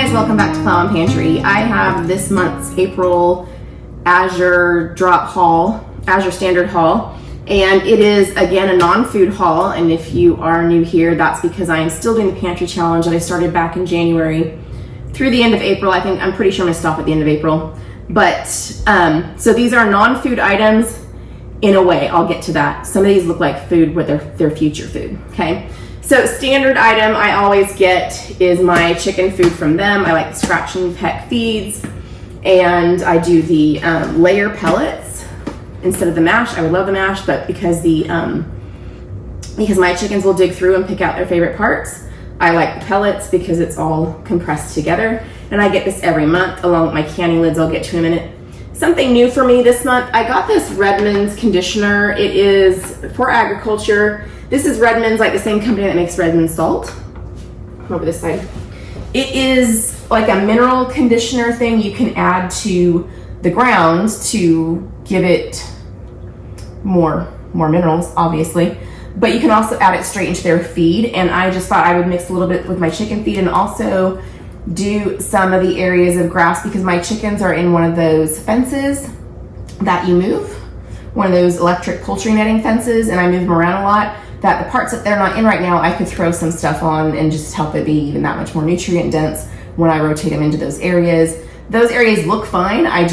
guys, welcome back to Plow and Pantry. I have this month's April Azure Standard haul, and it is again a non-food haul. And if you are new here, that's because I am still doing the pantry challenge that I started back in January through the end of April. I'm pretty sure I'm gonna stop at the end of April. But so these are non-food items in a way. I'll get to that. Some of these look like food, but they're future food. Okay. So standard item I always get is my chicken food from them. I like the Scratch and Peck feeds, and I do the layer pellets instead of the mash. I would love the mash, but because my chickens will dig through and pick out their favorite parts, I like the pellets because it's all compressed together. And I get this every month along with my canning lids I'll get to in a minute. Something new for me this month, I got this Redmond's conditioner. It is for agriculture. This is Redmond's, like the same company that makes Redmond's salt. Come over this side. It is like a mineral conditioner thing you can add to the ground to give it more minerals, obviously. But you can also add it straight into their feed. And I just thought I would mix a little bit with my chicken feed and also do some of the areas of grass because my chickens are in one of those fences that you move, one of those electric poultry netting fences, and I move them around a lot. That the parts that they're not in right now, I could throw some stuff on and just help it be even that much more nutrient dense when I rotate them into those areas. Those areas look fine. I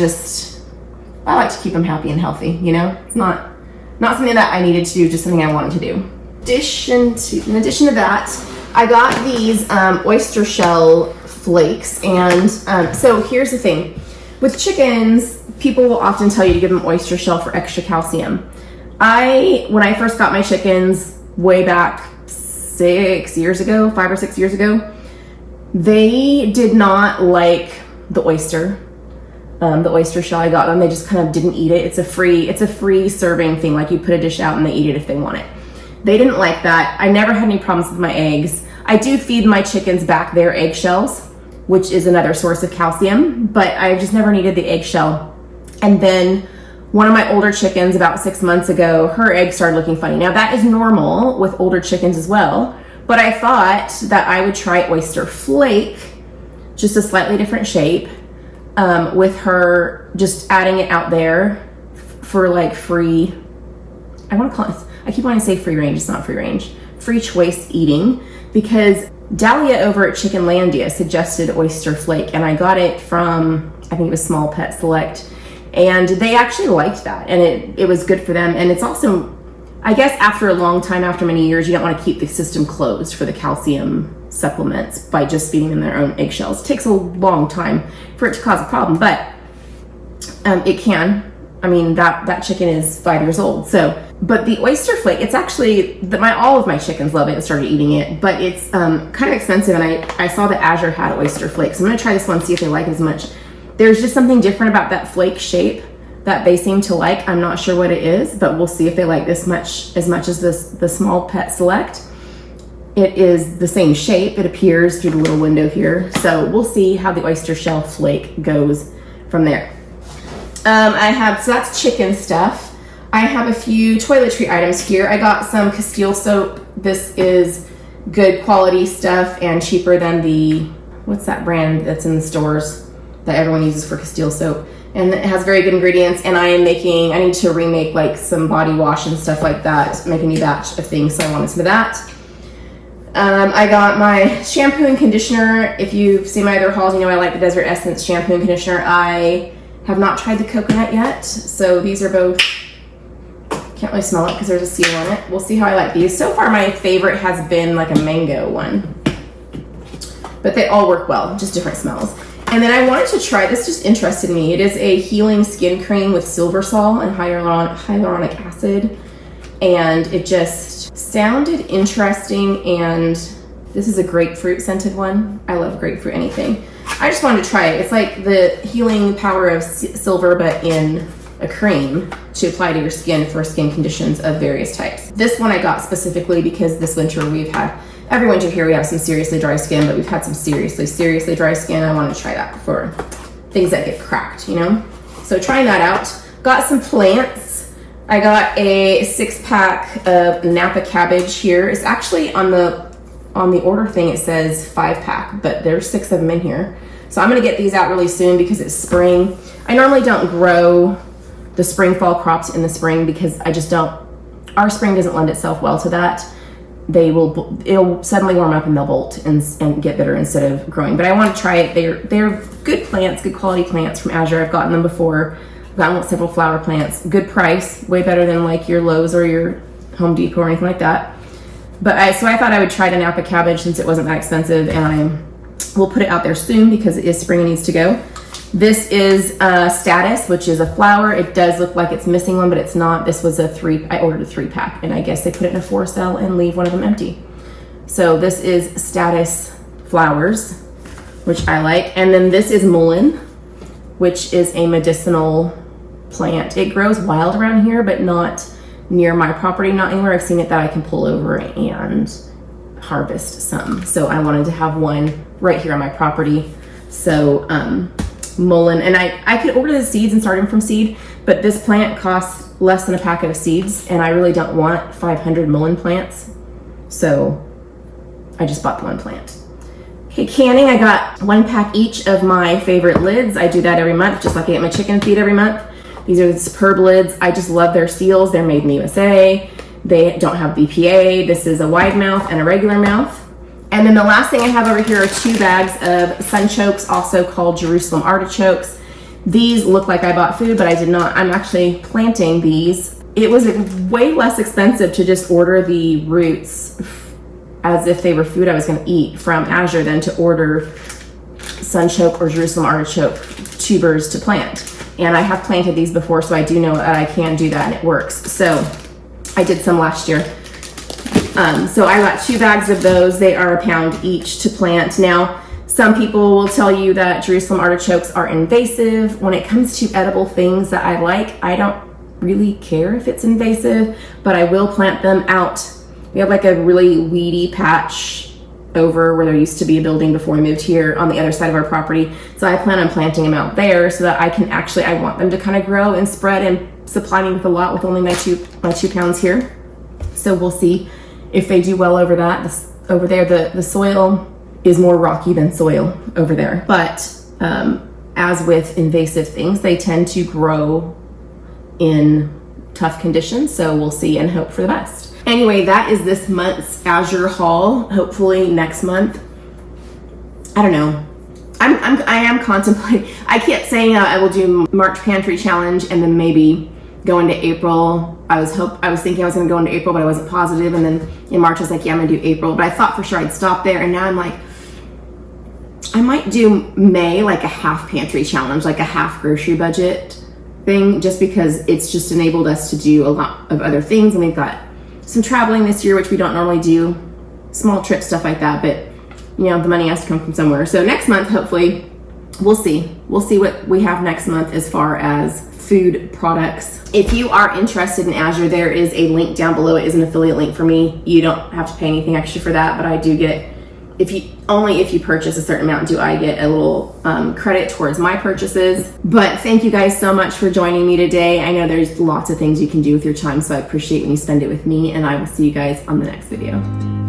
like to keep them happy and healthy, you know? It's not something that I needed to do, just something I wanted to do. In addition to that, I got these oyster shell flakes, and so here's the thing. With chickens, people will often tell you to give them oyster shell for extra calcium. When I first got my chickens way back 5 or 6 years ago, they did not like the oyster shell I got them. They just kind of didn't eat it. It's a free serving thing. Like you put a dish out and they eat it if they want it. They didn't like that. I never had any problems with my eggs. I do feed my chickens back their eggshells, which is another source of calcium, but I've just never needed the eggshell. And then one of my older chickens about 6 months ago, her eggs started looking funny. Now that is normal with older chickens as well, but I thought that I would try oyster flake, just a slightly different shape, with her just adding it out there for like free, I keep wanting to say free range, it's not free range, free choice eating, because Dahlia over at Chickenlandia suggested oyster flake, and I got it from, I think it was Small Pet Select, and they actually liked that, and it was good for them. And it's also, I guess after a long time, after many years, you don't want to keep the system closed for the calcium supplements by just feeding them their own eggshells. It takes a long time for it to cause a problem, but it can. I mean, that chicken is 5 years old. So, but the oyster flake, it's actually, all of my chickens love it and started eating it, but it's kind of expensive, and I saw that Azure had oyster flake, so I'm gonna try this one, see if they like it as much. There's just something different about that flake shape that they seem to like. I'm not sure what it is, but we'll see if they like this as much as the Small Pet Select. It is the same shape. It appears through the little window here. So we'll see how the oyster shell flake goes from there. So that's chicken stuff. I have a few toiletry items here. I got some Castile soap. This is good quality stuff and cheaper than what's that brand that's in the stores that everyone uses for Castile soap. And it has very good ingredients, and I need to remake like some body wash and stuff like that, make a new batch of things, so I wanted some of that. I got my shampoo and conditioner. If you've seen my other hauls, you know I like the Desert Essence shampoo and conditioner. I have not tried the coconut yet, so these are both, can't really smell it because there's a seal on it. We'll see how I like these. So far my favorite has been like a mango one, but they all work well, just different smells. And then I wanted to try, this just interested me. It is a healing skin cream with silver sol and hyaluronic acid. And it just sounded interesting, and this is a grapefruit scented one. I love grapefruit anything. I just wanted to try it. It's like the healing power of silver, but in a cream to apply to your skin for skin conditions of various types. This one I got specifically because this winter every winter here we have some seriously dry skin, but we've had some seriously dry skin. I wanted to try that for things that get cracked, you know? So trying that out. Got some plants. I got a 6-pack of Napa cabbage here. It's actually on the on the order thing it says 5-pack, but there's 6 of them in here. So I'm gonna get these out really soon because it's spring. I normally don't grow the spring fall crops in the spring because I just don't, our spring doesn't lend itself well to that. It'll suddenly warm up and they'll bolt and get bitter instead of growing. But I want to try it. They're good plants, good quality plants from Azure. I've gotten them before. I've gotten several flower plants. Good price, way better than like your Lowe's or your Home Depot or anything like that. But so I thought I would try the Napa cabbage since it wasn't that expensive, and we'll put it out there soon because it is spring and needs to go. This is Status, which is a flower. It does look like it's missing one, but it's not. This was I ordered a 3-pack, and I guess they put it in a 4-cell and leave one of them empty. So this is Status flowers, which I like. And then this is Mullein, which is a medicinal plant. It grows wild around here, but not near my property, not anywhere I've seen it that I can pull over and harvest some. So I wanted to have one right here on my property. So Mullein, and I could order the seeds and start them from seed, but this plant costs less than a packet of seeds, and I really don't want 500 Mullein plants, so I just bought the one plant. Okay, canning, I got 1 pack each of my favorite lids. I do that every month, just like I get my chicken feed every month. These are the superb lids. I just love their seals. They're made in the USA. They don't have BPA. This is a wide mouth and a regular mouth. And then the last thing I have over here are 2 bags of sunchokes, also called Jerusalem artichokes. These look like I bought food, but I did not. I'm actually planting these. It was way less expensive to just order the roots as if they were food I was going to eat from Azure than to order sunchoke or Jerusalem artichoke tubers to plant. And I have planted these before, so I do know that I can do that and it works. So I did some last year. So I got 2 bags of those. They are £1 each to plant. Now, some people will tell you that Jerusalem artichokes are invasive. When it comes to edible things that I like, I don't really care if it's invasive, but I will plant them out. We have like a really weedy patch over where there used to be a building before we moved here on the other side of our property. So I plan on planting them out there so that I can actually, I want them to kind of grow and spread and supply me with a lot with only my two pounds here. So we'll see if they do well over that. Over there, the soil is more rocky than soil over there. But as with invasive things, they tend to grow in tough conditions. So we'll see and hope for the best. Anyway, that is this month's Azure haul. Hopefully next month, I don't know. I am contemplating. I kept saying I will do March Pantry challenge and then maybe go into April. I was thinking I was going to go into April, but I wasn't positive. And then in March, I was like, yeah, I'm going to do April. But I thought for sure I'd stop there. And now I'm like, I might do May, like a half pantry challenge, like a half grocery budget thing, just because it's just enabled us to do a lot of other things. And we've got some traveling this year, which we don't normally do, small trips, stuff like that. But you know, the money has to come from somewhere. So next month, hopefully, we'll see what we have next month as far as food products. If you are interested in Azure, there is a link down below. It is an affiliate link for me. You don't have to pay anything extra for that, but I do get, if you purchase a certain amount, do I get a little credit towards my purchases. But thank you guys so much for joining me today. I know there's lots of things you can do with your time, so I appreciate when you spend it with me, and I will see you guys on the next video.